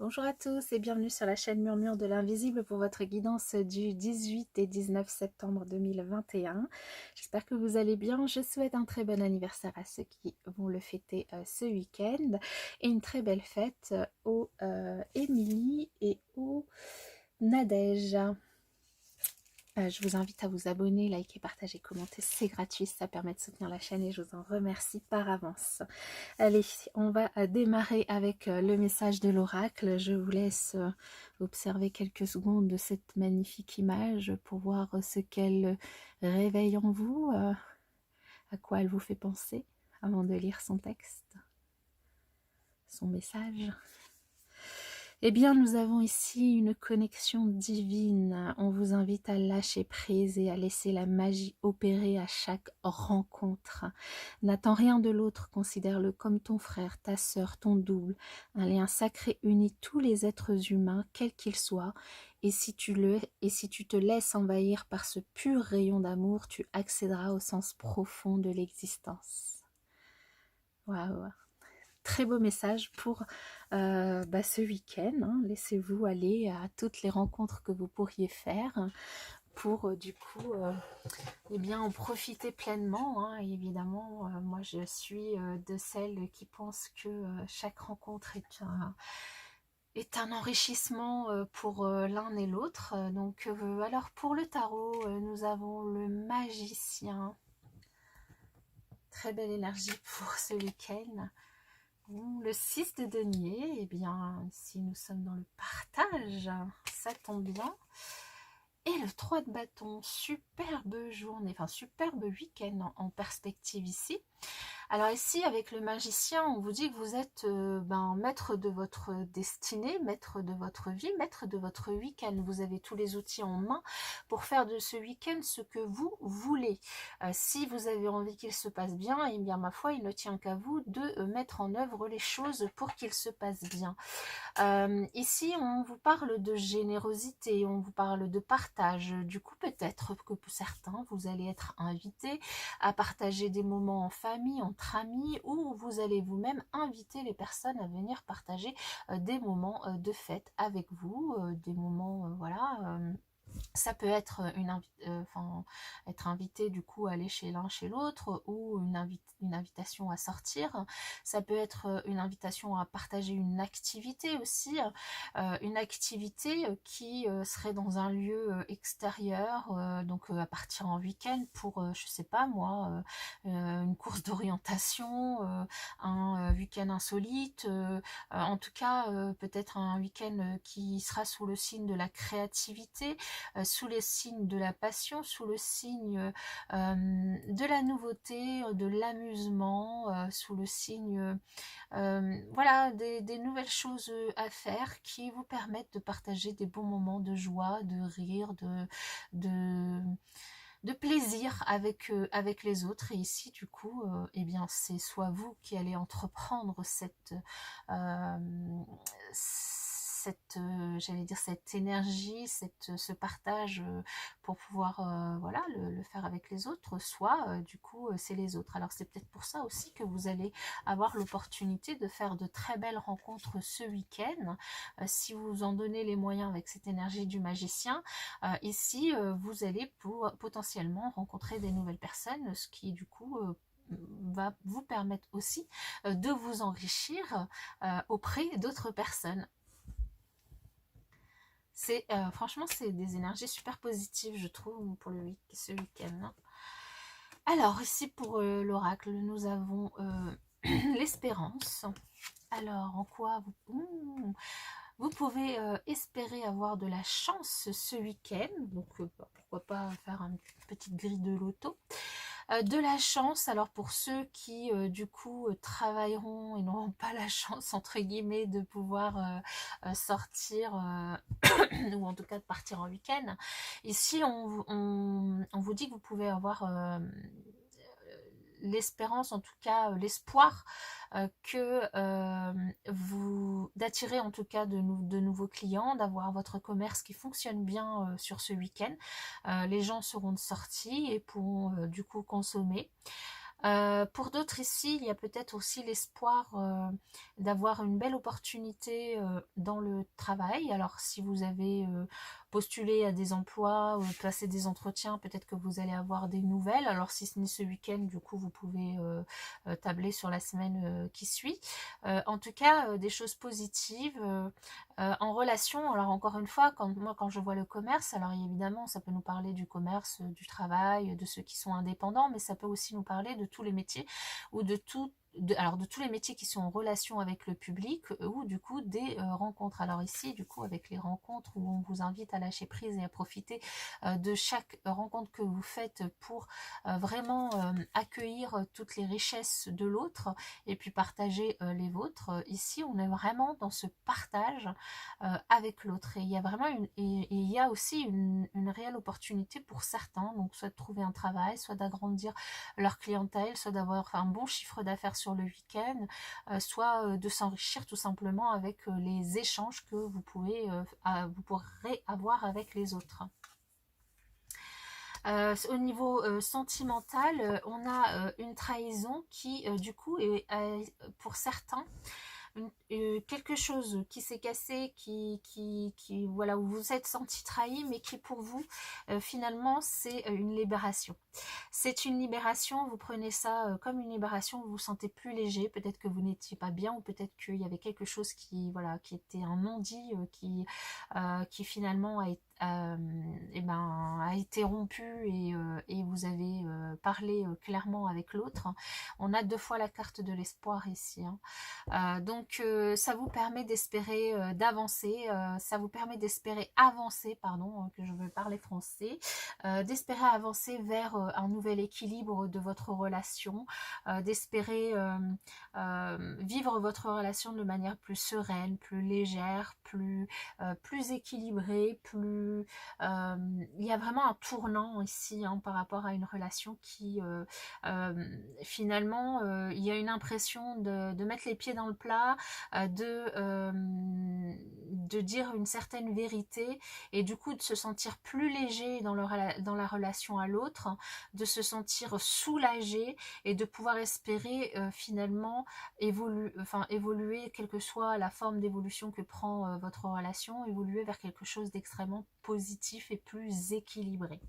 Bonjour à tous et bienvenue sur la chaîne Murmure de l'Invisible pour votre guidance du 18 et 19 septembre 2021. J'espère que vous allez bien. Je souhaite un très bon anniversaire à ceux qui vont le fêter ce week-end et une très belle fête aux Émilie et aux Nadège. Je vous invite à vous abonner, liker, partager, commenter, c'est gratuit, ça permet de soutenir la chaîne et je vous en remercie par avance. Allez, on va démarrer avec le message de l'oracle. Je vous laisse observer quelques secondes de cette magnifique image pour voir ce qu'elle réveille en vous, à quoi elle vous fait penser avant de lire son texte, son message. Eh bien, nous avons ici une connexion divine. On vous invite à lâcher prise et à laisser la magie opérer à chaque rencontre. N'attends rien de l'autre, considère-le comme ton frère, ta sœur, ton double. Un lien sacré unit tous les êtres humains, quels qu'ils soient. Et si tu te laisses envahir par ce pur rayon d'amour, tu accéderas au sens profond de l'existence. Waouh! Très beau message pour ce week-end. Hein. Laissez-vous aller à toutes les rencontres que vous pourriez faire pour eh bien, en profiter pleinement. Hein. Évidemment, moi je suis de celles qui pensent que chaque rencontre est un enrichissement pour l'un et l'autre. Donc, alors pour le tarot, nous avons le magicien. Très belle énergie pour ce week-end. Le 6 de denier, eh bien, ici nous sommes dans le partage, ça tombe bien. Et le 3 de bâton, superbe journée, enfin superbe week-end en perspective ici. Alors ici, avec le magicien, on vous dit que vous êtes maître de votre destinée, maître de votre vie, maître de votre week-end. Vous avez tous les outils en main pour faire de ce week-end ce que vous voulez. Si vous avez envie qu'il se passe bien, eh bien ma foi, il ne tient qu'à vous de mettre en œuvre les choses pour qu'il se passe bien. Ici, on vous parle de générosité, on vous parle de partage. Du coup, peut-être que pour certains, vous allez être invités à partager des moments en famille, entre amis, ou vous allez vous-même inviter les personnes à venir partager des moments de fête avec vous, des moments, voilà. Ça peut être être invité du coup à aller chez l'un chez l'autre ou une invitation à sortir. Ça peut être une invitation à partager une activité aussi, une activité qui serait dans un lieu extérieur, donc à partir en week-end pour, je sais pas moi, une course d'orientation, un week-end insolite, en tout cas peut-être un week-end qui sera sous le signe de la créativité, sous les signes de la passion, sous le signe de la nouveauté, de l'amusement, sous le signe voilà, des nouvelles choses à faire qui vous permettent de partager des bons moments de joie, de rire, de, de plaisir avec les autres. Et ici, du coup, eh bien, c'est soit vous qui allez entreprendre euh, j'allais dire cette énergie, ce partage pour pouvoir voilà le faire avec les autres, soit du coup c'est les autres. Alors c'est peut-être pour ça aussi que vous allez avoir l'opportunité de faire de très belles rencontres ce week-end, si vous vous en donnez les moyens avec cette énergie du magicien. Ici vous allez potentiellement rencontrer des nouvelles personnes, ce qui du coup va vous permettre aussi de vous enrichir auprès d'autres personnes. Franchement, c'est des énergies super positives, je trouve, pour ce week-end. Alors, ici, pour l'oracle, nous avons l'espérance. Alors, en quoi vous pouvez espérer avoir de la chance ce week-end. Donc, pourquoi pas faire une petite grille de loto. De la chance, alors pour ceux qui du coup travailleront et n'auront pas la chance entre guillemets de pouvoir sortir ou en tout cas de partir en week-end, ici on vous dit que vous pouvez avoir l'espérance, en tout cas l'espoir que d'attirer en tout cas de nouveaux clients, d'avoir votre commerce qui fonctionne bien sur ce week-end. Les gens seront de sortie et pourront du coup consommer. Pour d'autres ici, il y a peut-être aussi l'espoir d'avoir une belle opportunité dans le travail. Alors si vous avez postulé à des emplois ou passé des entretiens, peut-être que vous allez avoir des nouvelles. Alors si ce n'est ce week-end, du coup, vous pouvez tabler sur la semaine qui suit. En tout cas, des choses positives en relation. Alors encore une fois, quand je vois le commerce, alors évidemment, ça peut nous parler du commerce, du travail, de ceux qui sont indépendants, mais ça peut aussi nous parler de tous les métiers ou alors de tous les métiers qui sont en relation avec le public ou du coup des rencontres. Alors ici, du coup, avec les rencontres où on vous invite à lâcher prise et à profiter de chaque rencontre que vous faites pour vraiment accueillir toutes les richesses de l'autre et puis partager les vôtres. Ici, on est vraiment dans ce partage avec l'autre. Et il y a vraiment et il y a aussi une réelle opportunité pour certains, donc soit de trouver un travail, soit d'agrandir leur clientèle, soit d'avoir un bon chiffre d'affaires sur le week-end, soit de s'enrichir tout simplement avec les échanges que vous pourrez avoir avec les autres. Au niveau sentimental, on a une trahison qui, du coup, est pour certains, quelque chose qui s'est cassé, voilà, où vous vous êtes senti trahi, mais qui pour vous, finalement, c'est une libération. C'est une libération, vous prenez ça comme une libération, vous vous sentez plus léger, peut-être que vous n'étiez pas bien, ou peut-être qu'il y avait quelque chose qui, voilà, qui était un non-dit, qui finalement a été rompu et vous avez parlé clairement avec l'autre. On a 2 fois la carte de l'espoir ici, hein. Donc ça vous permet d'espérer d'avancer, ça vous permet d'espérer avancer, pardon, que je veux parler français, d'espérer avancer vers un nouvel équilibre de votre relation, d'espérer vivre votre relation de manière plus sereine, plus légère, plus équilibrée, il y a vraiment un tournant ici, hein, par rapport à une relation qui finalement il y a une impression de mettre les pieds dans le plat, de dire une certaine vérité et du coup de se sentir plus léger dans la relation à l'autre, de se sentir soulagé et de pouvoir espérer finalement évoluer, quelle que soit la forme d'évolution que prend votre relation, évoluer vers quelque chose d'extrêmement positif et plus équilibré.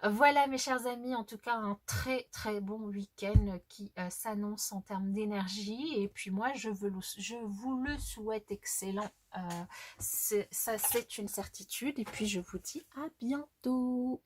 Voilà mes chers amis, en tout cas un très très bon week-end qui s'annonce en termes d'énergie et puis moi je vous le souhaite excellent, ça c'est une certitude et puis je vous dis à bientôt.